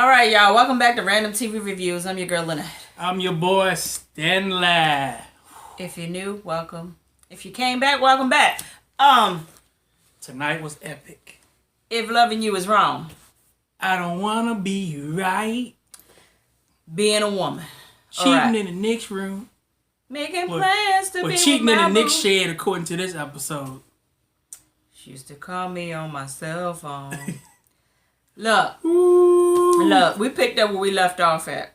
All right, y'all. Welcome back to Random TV Reviews. I'm your girl, Lynette. I'm your boy, Stanley. If you're new, welcome. If you came back, welcome back. Tonight was epic. If loving you is wrong, I don't want to be right. being a woman. Cheating in the next room. Making plans to be cheating with in my the next boo. shed, according to this episode. She used to call me on my cell phone. Look, we picked up where we left off at.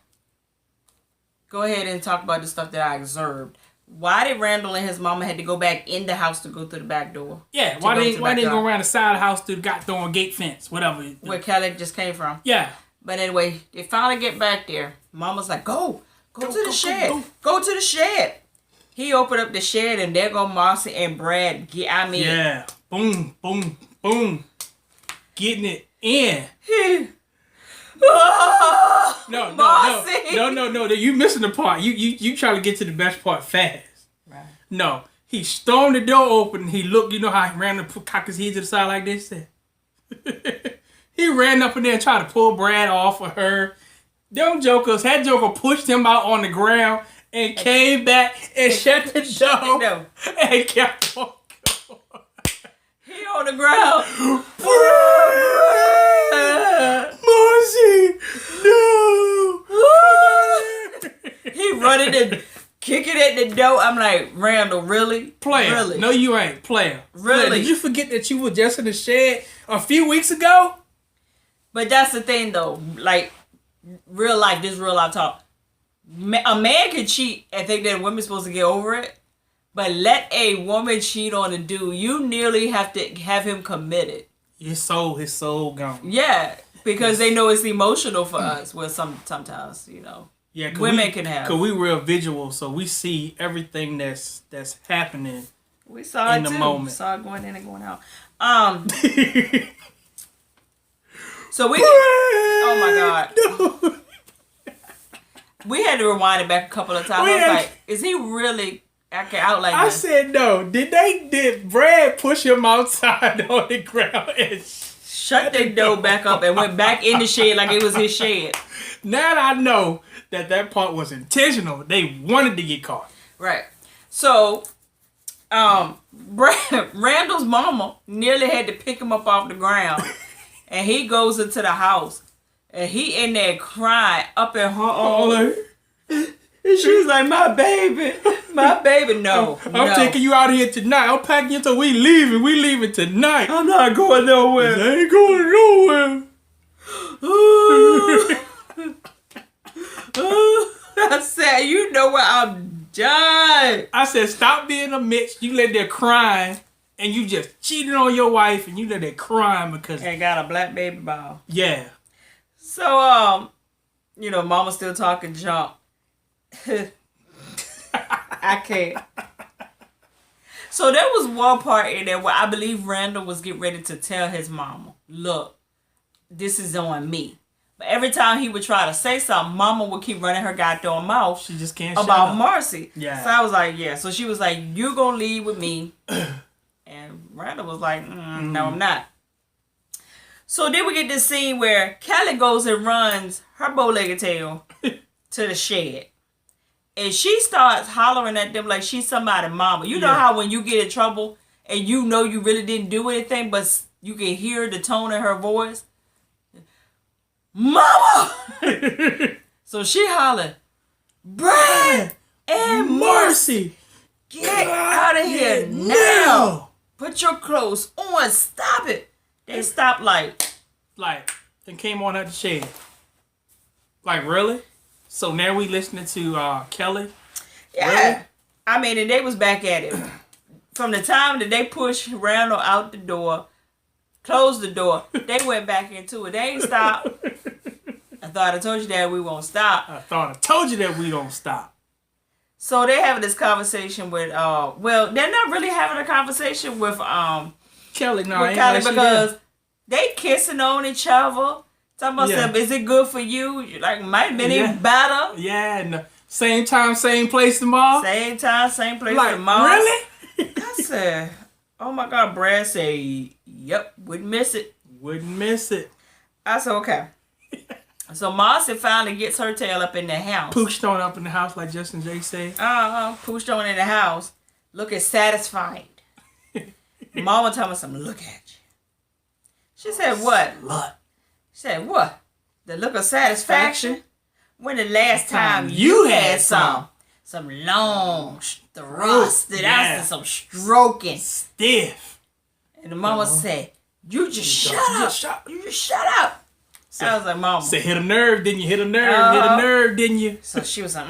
Go ahead and talk about the stuff that I observed. Why did Randall and his mama had to go back in the house to go through the back door? Yeah, why they go around the side of the house through the goddamn gate fence, whatever. Where Kelly just came from. Yeah. But anyway, they finally get back there. Mama's like, go to the shed. Go to the shed. He opened up the shed and there go Marcy and Brad. Yeah. Boom, boom, boom. Getting it in. No. You missing the part. You trying to get to the best part fast. Right. No. He stormed the door open and he looked, you know how he ran to cock his head to the side like this? He ran up in there and tried to pull Brad off of her. That joker pushed him out on the ground and came back and shut the door and kept on going. He on the ground. Marcy, no. He running and kicking at the door. I'm like, Randall, really? Player. Really? No, you ain't. Player. Really? Player. Did you forget that you were just in the shed a few weeks ago? But that's the thing, though. Like, real life talk. A man can cheat and think that a woman's supposed to get over it. But let a woman cheat on a dude, you nearly have to have him committed. His soul gone. Yeah, because they know it's emotional for us. Well, sometimes, you know. Yeah, women can have. Because we real visual, so we see everything that's happening. We saw in it the too. moment. We saw it going in and going out. So we. Oh my God. No. We had to rewind it back a couple of times. I was like, is he really acting out like I this? said no. Did Brad push him outside on the ground and shut the door back up and went back in the shed like it was his shed? Now I know that part was intentional. They wanted to get caught. Right. So, Randall's mama nearly had to pick him up off the ground. And he goes into the house. And he in there crying up in her arms. She's like, my baby. No. I'm taking you out of here tonight. I'm packing you until we leaving. We leaving tonight. I'm not going nowhere. I ain't going nowhere. I said, you know what? I'm done. I said, stop being a Mitch. You let there crying. And you just cheated on your wife. And you let there crying because... And got a black baby ball. Yeah. So, you know, mama's still talking junk. I can't. So there was one part in there where I believe Randall was getting ready to tell his mama, look, this is on me. But every time he would try to say something, mama would keep running her goddamn mouth. She just can't about Marcy. Yeah. So I was like, yeah. So she was like, you gonna leave with me. And Randall was like, no, I'm not. So then we get this scene where Kelly goes and runs her bow-legged tail to the shed. And she starts hollering at them like she's somebody's mama. You know how when you get in trouble and you know you really didn't do anything, but you can hear the tone in her voice? Mama! So she hollered, Brad and Marcy, get out of here now. Put your clothes on. Stop it. They stopped then came on out the shed. Like, really? So now we listening to Kelly? Yeah. Really? I mean, and they was back at it. From the time that they pushed Randall out the door, closed the door, they went back into it. They ain't stopped. I thought I told you that we won't stop. I thought I told you that we don't stop. So they're having this conversation with, well, they're not really having a conversation with, Kelly, no, with Kelly because they kissing on each other. Talking about something, is it good for you? Like, might have been even better. Yeah, and same time, same place tomorrow. Same time, same place tomorrow. Really? I said, oh my God, Brad said, yep, wouldn't miss it. Wouldn't miss it. I said, okay. So Marcy finally gets her tail up in the house. Pushed on up in the house like Justin J said. Pushed on in the house, looking satisfied. Mama told me something. Look at you. She said, "What?" Slut. She said, "What? The look of satisfaction? When the last time you had some long thrusted out and some stroking?" Stiff. And the mama said, "You just shut up. You just shut up." I was like, "Mama." Said, hit a nerve, didn't you? Hit a nerve, didn't you? So she was like,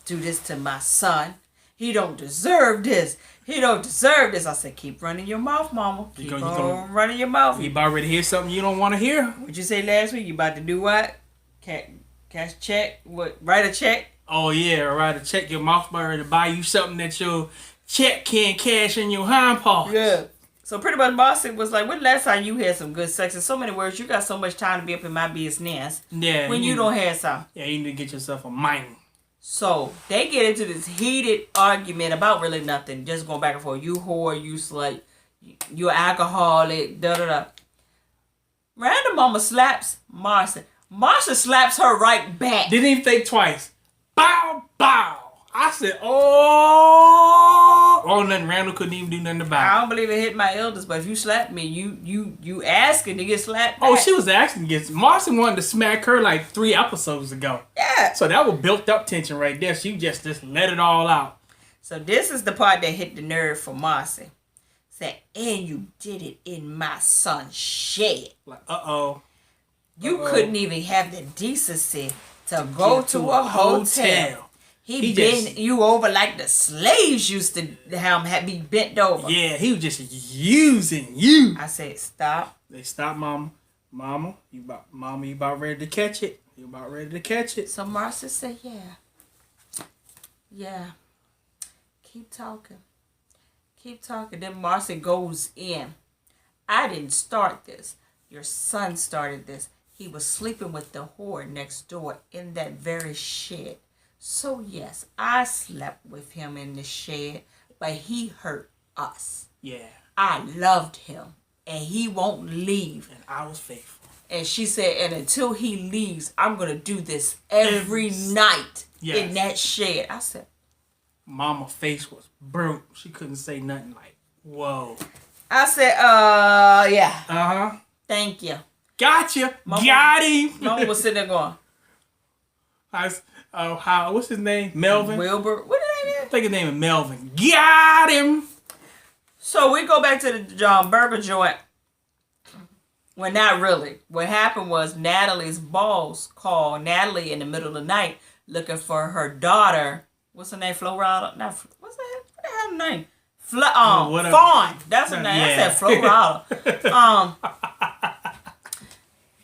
do this to my son. He don't deserve this. He don't deserve this. I said, keep running your mouth, Mama. Keep on running your mouth. You about ready to hear something you don't want to hear? What'd you say last week? You about to do what? Cash a check? What? Write a check? Oh, yeah. Write a check. Your mouth about ready to buy you something that your check can't cash in your hind parts. Yeah. So pretty much Marcy was like, when the last time you had some good sex? In so many words, you got so much time to be up in my business. Yeah. When you don't have some. Yeah, you need to get yourself a mining. So they get into this heated argument about really nothing, just going back and forth. You whore, you slut, you alcoholic, da da da. Random mama slaps Marcy. Marcy slaps her right back. Didn't even think twice. Bow, bow. I said, oh, nothing. Randall couldn't even do nothing about it. I don't believe it hit my elders, but if you slap me, you asking to get slapped back. Oh, she was asking to get. Marcy wanted to smack her like 3 episodes ago. Yeah. So that was built up tension right there. She just let it all out. So this is the part that hit the nerve for Marcy. Said, and you did it in my son's shed. Like, uh-oh. You couldn't even have the decency to go to a hotel. He bent you over like the slaves used to be bent over. Yeah, he was just using you. I said, stop. They stopped, Mama. Mama, you about ready to catch it. You about ready to catch it. So Marcy said, yeah. Yeah. Keep talking. Keep talking. Then Marcy goes in. I didn't start this. Your son started this. He was sleeping with the whore next door in that very shed. So yes, I slept with him in the shed, but he hurt us. Yeah. I loved him, and he won't leave. And I was faithful. And she said, and until he leaves, I'm going to do this every night in that shed. I said, Mama's face was broke. She couldn't say nothing like, whoa. I said, yeah. Uh-huh. Thank you. Gotcha. Got him. Mama was sitting there going, what's his name? Melvin? Wilbur. What did I do? I think his name is Melvin. Got him. So we go back to the burger joint. Well, not really. What happened was Natalie's boss called Natalie in the middle of the night looking for her daughter. What's her name? Florida? What's that? What the hell her name? Fawn. That's her name. Yeah. I said Florida.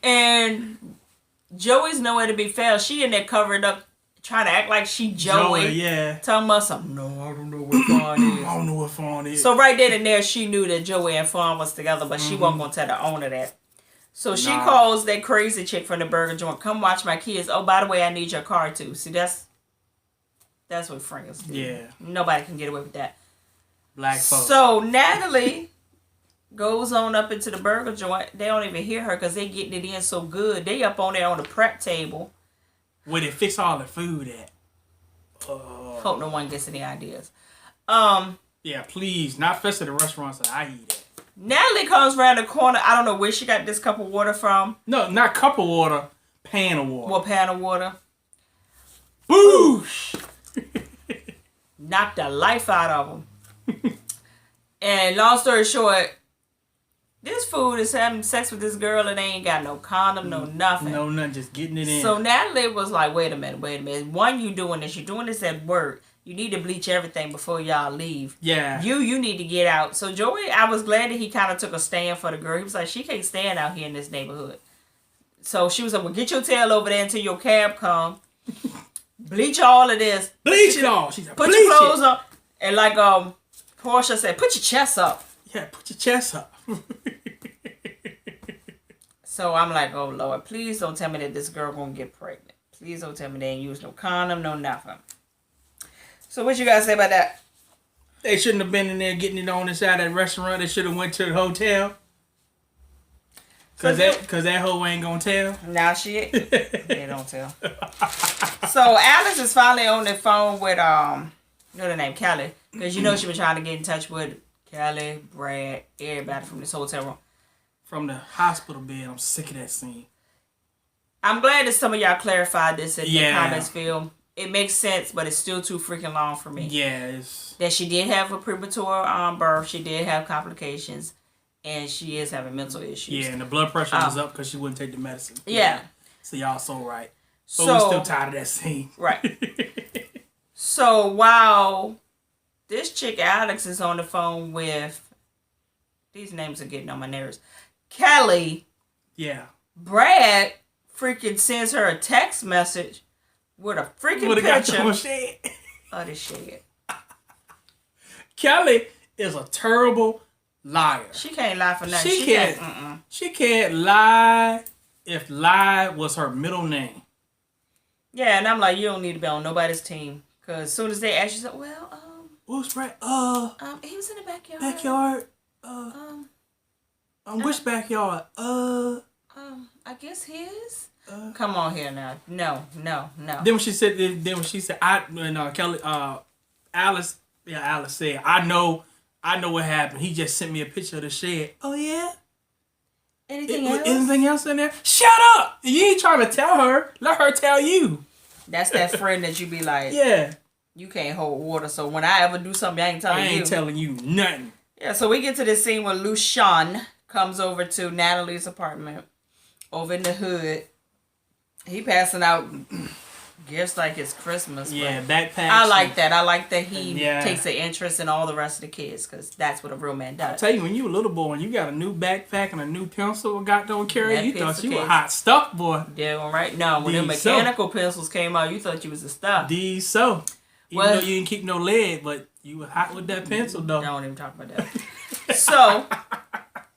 And Joey's nowhere to be found. She in there covered up, trying to act like she Joey. Yeah. Telling us something. No, I don't know what Fawn is. I don't know what Fawn is. So right then and there, she knew that Joey and Fawn was together, but she wasn't going to tell the owner that. So she calls that crazy chick from the burger joint, come watch my kids. Oh, by the way, I need your car too. See, that's what friends do. Yeah. Nobody can get away with that. Black folks. So Natalie goes on up into the burger joint. They don't even hear her because they getting it in so good. They up on there on the prep table. Where they fix all the food at. Hope no one gets any ideas. Yeah, please. Not fix at the restaurants that I eat at. Natalie comes around the corner. I don't know where she got this cup of water from. No, not cup of water. Pan of water. What pan of water? Boosh! Knocked the life out of them. And long story short, this fool is having sex with this girl and they ain't got no condom, no nothing. No, nothing, just getting it in. So Natalie was like, wait a minute. One, you doing this. You're doing this at work. You need to bleach everything before y'all leave. Yeah. You need to get out. So Joey, I was glad that he kind of took a stand for the girl. He was like, she can't stand out here in this neighborhood. So she was like, well, get your tail over there until your cab come. Bleach all of this. Bleach it all. She said, put your clothes on. And like Portia said, put your chest up. Yeah, put your chest up. So I'm like, oh Lord, please don't tell me that this girl gonna get pregnant. Please don't tell me they ain't use no condom, no nothing. So what you guys say about that? They shouldn't have been in there getting it on inside that restaurant. They should have went to the hotel. Cause that hoe ain't gonna tell. Now she they don't tell. So Alice is finally on the phone with you know the name Kelly, because you know she was trying to get in touch with Kelly, Brad, everybody from this hotel room. From the hospital bed, I'm sick of that scene. I'm glad that some of y'all clarified this in the comments field. It makes sense, but it's still too freaking long for me. Yeah, that she did have a premature birth, she did have complications, and she is having mental issues. Yeah, and the blood pressure was up because she wouldn't take the medicine. Yeah. So y'all so right. But we're still tired of that scene. Right. So while this chick Alex is on the phone with, these names are getting on my nerves, Kelly. Yeah. Brad freaking sends her a text message with a freaking picture of the shit. Kelly is a terrible liar. She can't lie for nothing. She can't lie if lie was her middle name. Yeah, and I'm like, you don't need to be on nobody's team. Because as soon as they ask you, say, well, who's Brad? he was in the backyard. Which backyard? I guess his. Come on here now. No. Then when she said, Kelly, Alice said, I know what happened. He just sent me a picture of the shed. Oh yeah. Anything else in there? Shut up! You ain't trying to tell her. Let her tell you. That's that friend that you be like, yeah, you can't hold water. So when I ever do something, I ain't telling you nothing. Yeah. So we get to this scene where Lucian comes over to Natalie's apartment over in the hood. He passing out gifts like it's Christmas. Yeah, backpacks. I like that. I like that he takes an interest in all the rest of the kids, because that's what a real man does. I tell you, when you were a little boy and you got a new backpack and a new pencil got don't carry, you thought you were hot stuff, boy. Yeah, right. No, when the mechanical pencils came out, you thought you was the stuff. Even though you didn't keep no lead, but you were hot with that pencil, though. Don't even talk about that. So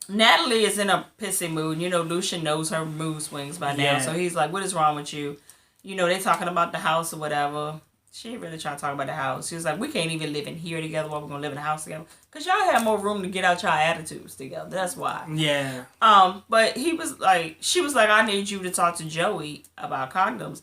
Natalie is in a pissy mood. You know, Lucian knows her mood swings by now. So he's like, what is wrong with you? You know, they talking about the house or whatever. She ain't really trying to talk about the house. She was like, we can't even live in here together while we're going to live in the house together. Because y'all have more room to get out y'all attitudes together. That's why. Yeah. But she was like, I need you to talk to Joey about condoms.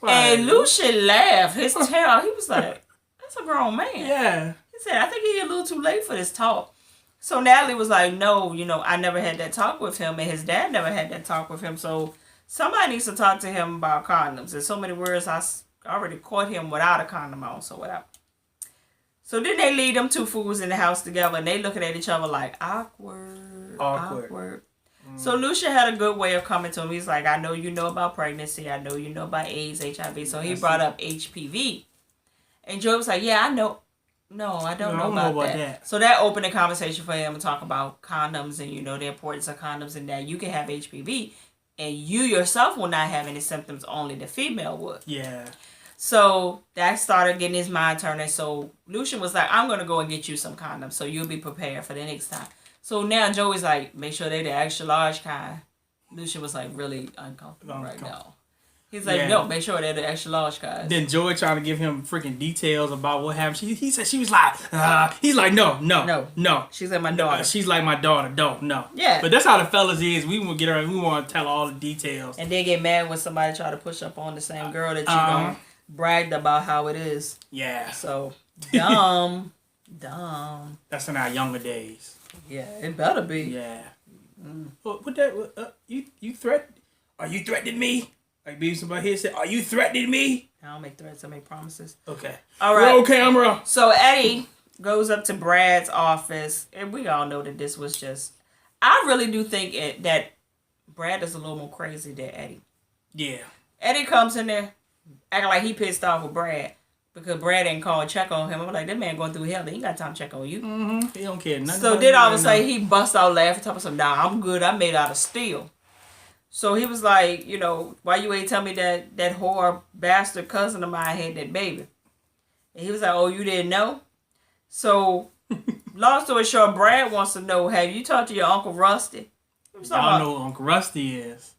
And Lucian laughed. His tail, he was like, that's a grown man. Yeah. He said, I think he's a little too late for this talk. So Natalie was like, no, you know, I never had that talk with him, and his dad never had that talk with him. So somebody needs to talk to him about condoms. There's so many words I already caught him without a condom on, so whatever. So then they leave them two fools in the house together, and they looking at each other like, awkward. So Lucian had a good way of coming to him. He's like, I know you know about pregnancy. I know you know about AIDS, HIV. So he brought up HPV. And Joey was like, yeah, I know. No, I don't know about that. So that opened a conversation for him to talk about condoms and, you know, the importance of condoms, and that you can have HPV and you yourself will not have any symptoms, only the female would. Yeah. So that started getting his mind turning. So Lucian was like, I'm going to go and get you some condoms so you'll be prepared for the next time. So now Joey's like, make sure they're the extra large kind. Lucian was like really uncomfortable right now. He's like, no, make sure they're the extra large kind. Then Joey trying to give him freaking details about what happened. He said, she was like, he's like, no. She's like my daughter. She's like my daughter. No. Yeah. But that's how the fellas is. We want to get her. We want to tell all the details. And they get mad when somebody try to push up on the same girl that you don't bragged about how it is. Yeah. So dumb. That's in our younger days. Yeah, it better be. Yeah. What that? You threat? Are you threatening me? Like maybe somebody here said, "Are you threatening me?" I don't make threats. I make promises. Okay. All right. Roll camera. So Eddie goes up to Brad's office, and we all know that this was just. I really do think that Brad is a little more crazy than Eddie. Yeah. Eddie comes in there acting like he pissed off with Brad because Brad didn't call and check on him. I'm like, that man going through hell. He ain't got time to check on you. Mm-hmm. He don't care nothing. So then all of a sudden he bust out laughing, talking some, nah, I'm good. I'm made out of steel. So he was like, you know, why you ain't tell me that whore bastard cousin of mine had that baby? And he was like, oh, you didn't know? So, long story short, Brad wants to know, have you talked to your Uncle Rusty? I know who Uncle Rusty is.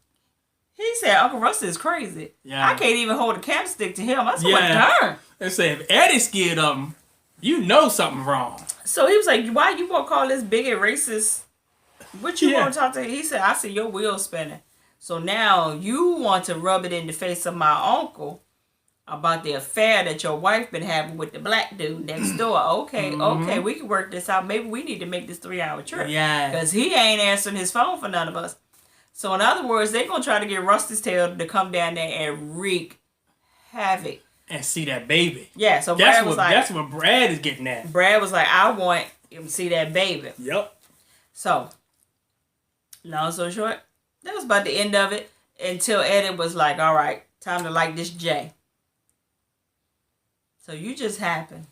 He said Uncle Rusty is crazy. Yeah. I can't even hold a candlestick to him. I said, well, darn. They say if Eddie's scared of him, you know something wrong. So he was like, why you won't call this bigot racist What you Yeah. want to talk to? He said, I see your wheels spinning. So now you want to rub it in the face of my uncle about the affair that your wife been having with the black dude next door. Okay, okay, we can work this out. Maybe we need to make this 3-hour trip. Yeah. Because he ain't answering his phone for none of us. So in other words, they going to try to get Rusty's tail to come down there and wreak havoc. And see that baby. Yeah, so Brad was like... That's what Brad is getting at. Brad was like, I want him to see that baby. Yep. So, long story short, that was about the end of it until Eddie was like, all right, time to light this J. So you just happened.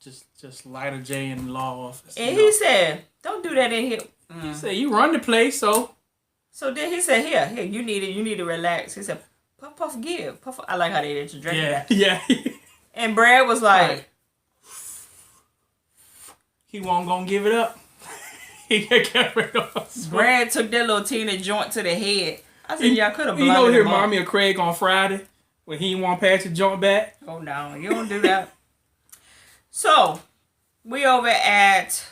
Just light a J in the law office. And he said, don't do that in here. He said, you run the place, so. So then he said, here, you need to relax. He said, puff, give. Puff. I like how they did to drink that. Yeah. And Brad was like, Right. He wasn't gonna give it up. He kept it up. Brad took that little Tina joint to the head. I said, y'all could have You know, blunted he him remind up. me of Craig on Friday when he want to pass the joint back. Oh, no, you don't do that. So, we over at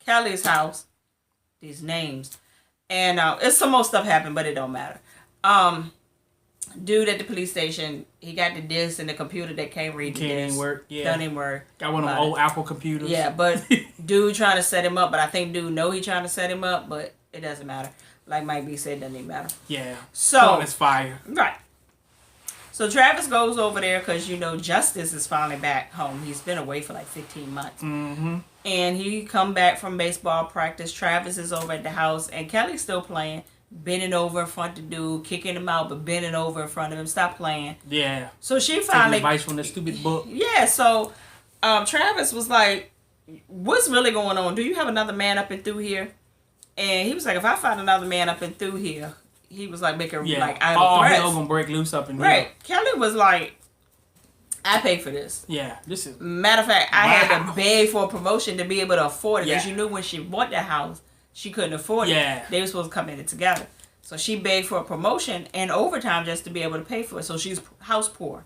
Kelly's house. These names. And it's some more stuff happened, but it don't matter. Dude at the police station, he got the disc and the computer that can't read the Can't disc. even work. Yeah. Doesn't even work. Got one of them old Apple computers. Yeah, but dude trying to set him up, but I think dude know he trying to set him up, but it doesn't matter. Like Mike B said, it doesn't even matter. Yeah. So it's fire. Right. So Travis goes over there because, Justice is finally back home. He's been away for like 15 months. Mm-hmm. And he come back from baseball practice. Travis is over at the house. And Kelly's still playing. Bending over in front of the dude. Kicking him out, but bending over in front of him. Stop playing. Yeah. So she Taking finally... advice from the stupid book. Yeah, so Travis was like, what's really going on? Do you have another man up and through here? And he was like, if I find another man up and through here... He was like making like idle all threats. hell gonna break loose up in here. Right. Kelly was like, I paid for this. Yeah, this is Matter of fact, I had to beg for a promotion to be able to afford it. Because Yeah. you knew when she bought the house, she couldn't afford Yeah. it. They were supposed to come in it together. So she begged for a promotion and overtime just to be able to pay for it. So she's house poor.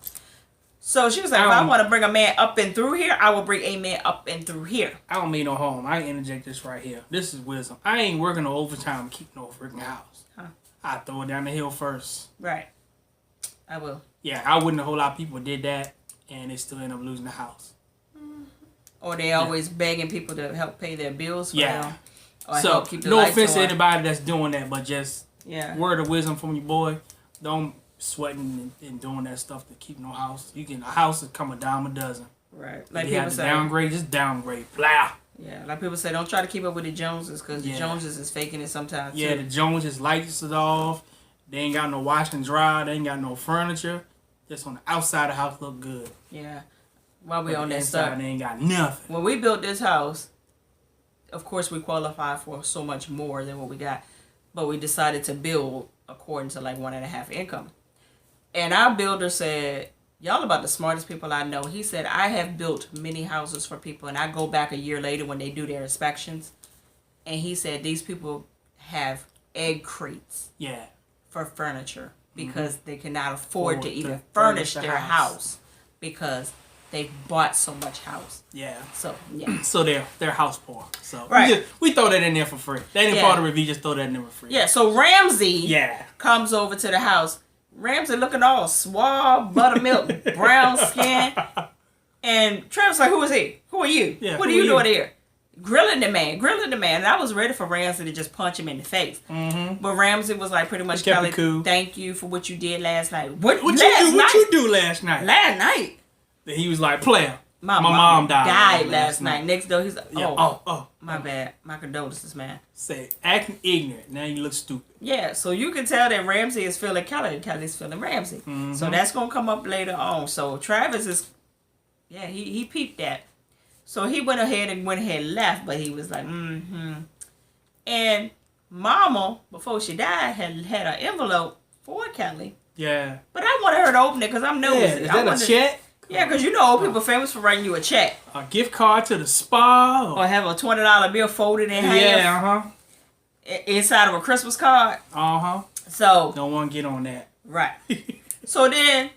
So she was like, if I want to bring a man up and through here, I will bring a man up and through here. I don't mean no harm. I interject this right here. This is wisdom. I ain't working no overtime to keep no freaking house. I throw it down the hill first. Right. I will. Yeah, I wouldn't. A whole lot of people did that, and they still end up losing the house. Or they always begging people to help pay their bills for them. Or So help keep the no lights offense to on. anybody that's doing that, but just word of wisdom from your boy. Don't sweating and doing that stuff to keep no house. A house is come a dime a dozen. Right. Like If you people have to say. downgrade, just downgrade. Blah. Yeah, like people say, don't try to keep up with the Joneses because the Joneses is faking it sometimes Yeah, too. the Joneses lights it off. They ain't got no wash and dry. They ain't got no furniture. Just on the outside of the house look good. Yeah. While we But on the that inside, stuff. they ain't got nothing. When we built this house, of course we qualified for so much more than what we got. But we decided to build according to like 1.5 income. And our builder said, y'all about the smartest people I know. He said, I have built many houses for people. And I go back a year later when they do their inspections. And he said, these people have egg crates. Yeah. For furniture. Because they cannot afford to even furnish their house. Because they bought so much house. Yeah. So, yeah. So they're house poor. So Right. we throw that in there for free. That ain't part of the review, just throw that in there for free. Yeah, so Ramsey Yeah. comes over to the house. Ramsey looking all suave, buttermilk, brown skin. And Travis like, who is he? Who are you? Yeah, what are who you are doing here? Grilling the man. And I was ready for Ramsey to just punch him in the face. Mm-hmm. But Ramsey was like pretty much, He kept Kelly, it cool. thank you for what you did last night. What you do last night? Last night? Then he was like, player. My mom died last night. Next door, he's like, Yeah. my bad. My condolences, man. Say, acting ignorant. Now you look stupid. Yeah, so you can tell that Ramsey is feeling Kelly and Kelly's feeling Ramsey. Mm-hmm. So that's going to come up later on. So Travis is, he peeped that. So he went ahead and left, but he was like, And Mama, before she died, had an envelope for Kelly. Yeah. But I wanted her to open it because I'm nosy. Is that a check? Yeah, because you know old people famous for writing you a check. A gift card to the spa? Or have a $20 bill folded in half. Yeah, Inside of a Christmas card. So don't want to get on that. right. So then,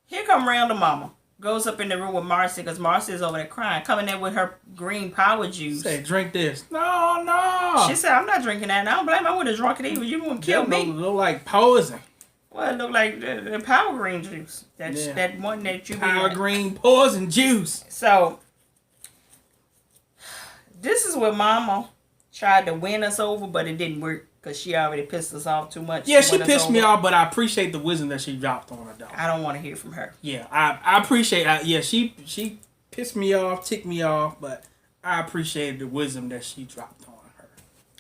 here come Randall Mama. goes up in the room with Marcy because Marcy is over there crying, coming in with her green power juice. Say, drink this. No. She said, I'm not drinking that. And I don't blame her. I would have drunk it either. You wouldn't kill me. Look like poison. Well, it looked like the power green juice. That one that you power green poison juice. So, this is what Mama tried to win us over, but it didn't work because she already pissed us off too much. Yeah, she pissed me off, but I appreciate the wisdom that she dropped on her, though. I don't want to hear from her. Yeah, I appreciate it. Yeah, she pissed me off, ticked me off, but I appreciated the wisdom that she dropped on her.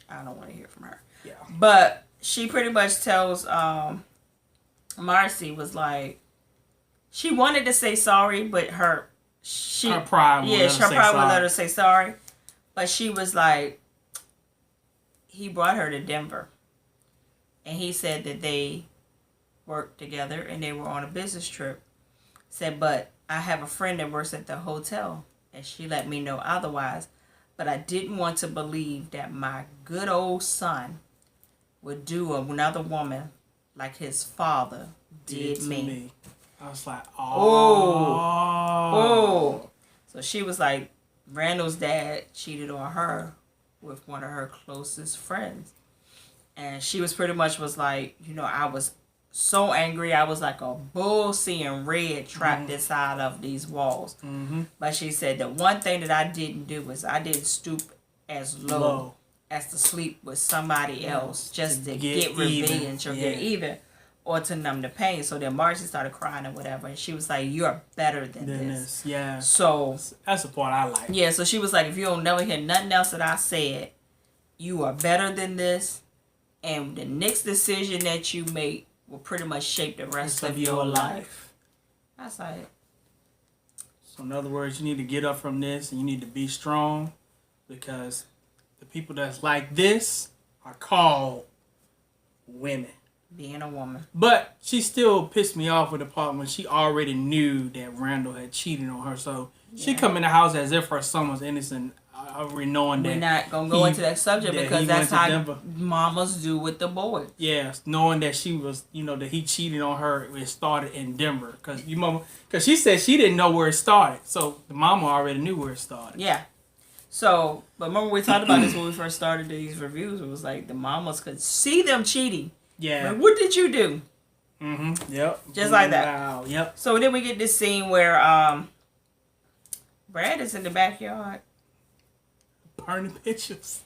I don't want to hear from her. Yeah. But she pretty much tells Marcy was like, she wanted to say sorry, but her pride wouldn't let her say sorry. But she was like, he brought her to Denver. And he said that they worked together and they were on a business trip. Said, but I have a friend that works at the hotel. And she let me know otherwise. But I didn't want to believe that my good old son would do another woman like his father did me. I was like, oh. So she was like, Randall's dad cheated on her with one of her closest friends. And she was pretty much was like, I was so angry. I was like a bull seeing red trapped inside of these walls. Mm-hmm. But she said the one thing that I didn't do was I didn't stoop as low as to sleep with somebody else just to get revenge or get even or to numb the pain. So then Marcy started crying or whatever. And she was like, you're better than this. Yeah. So that's the part I like. Yeah, so she was like, if you don't never hear nothing else that I said, you are better than this. And the next decision that you make will pretty much shape the rest of your life. That's like. So in other words, you need to get up from this and you need to be strong because the people that's like this are called women. Being a woman. But she still pissed me off with the part when she already knew that Randall had cheated on her. So she come in the house as if her son was innocent, already knowing that. We're not going to go into that subject because that's how mamas do with the boys. Yeah, knowing that she was, that he cheated on her, it started in Denver. Because she said she didn't know where it started. So the mama already knew where it started. Yeah. So, but remember we talked about this when we first started these reviews. It was like the mamas could see them cheating. Yeah. Like, what did you do? Mm-hmm. Yep. Just like that. Wow. Yep. So then we get this scene where Brad is in the backyard. Burning pictures.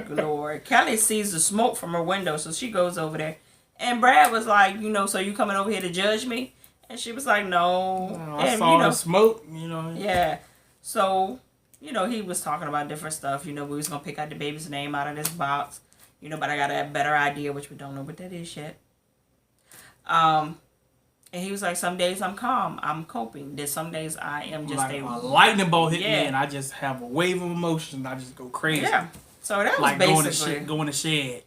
Glory. Kelly sees the smoke from her window, so she goes over there. And Brad was like, so you coming over here to judge me? And she was like, no. I saw the smoke, Yeah. So, he was talking about different stuff. We was going to pick out the baby's name out of this box. But I got a better idea, which we don't know what that is yet. And he was like, some days I'm calm, I'm coping. Then some days I am just like a lightning bolt hit me and I just have a wave of emotion and I just go crazy. Yeah. So that was like basically... going to shed.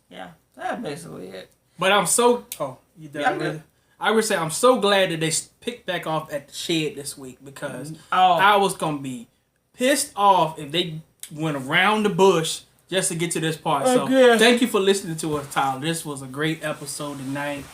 Yeah. That's basically it. But I'm so... Oh, you done? Yeah, I would say I'm so glad that they picked back off at the shed this week because I was going to be pissed off if they went around the bush just to get to this part. So thank you for listening to us, Tyler. This was a great episode tonight.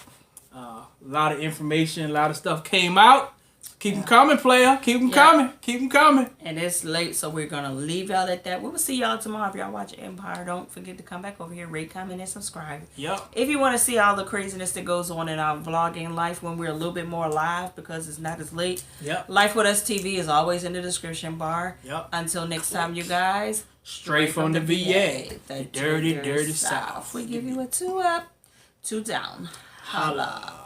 A lot of information, a lot of stuff came out. Keep them coming, player. Keep them coming. Keep them coming. And it's late, so we're going to leave y'all at that. We will see y'all tomorrow. If y'all watch Empire, don't forget to come back over here, rate, comment, and subscribe. Yep. If you want to see all the craziness that goes on in our vlogging life when we're a little bit more live because it's not as late, Life With Us TV is always in the description bar. Yep. Until next time, you guys. Straight from the VA. The dirty, dirty South. We give you a 2 up, 2 down. Holla.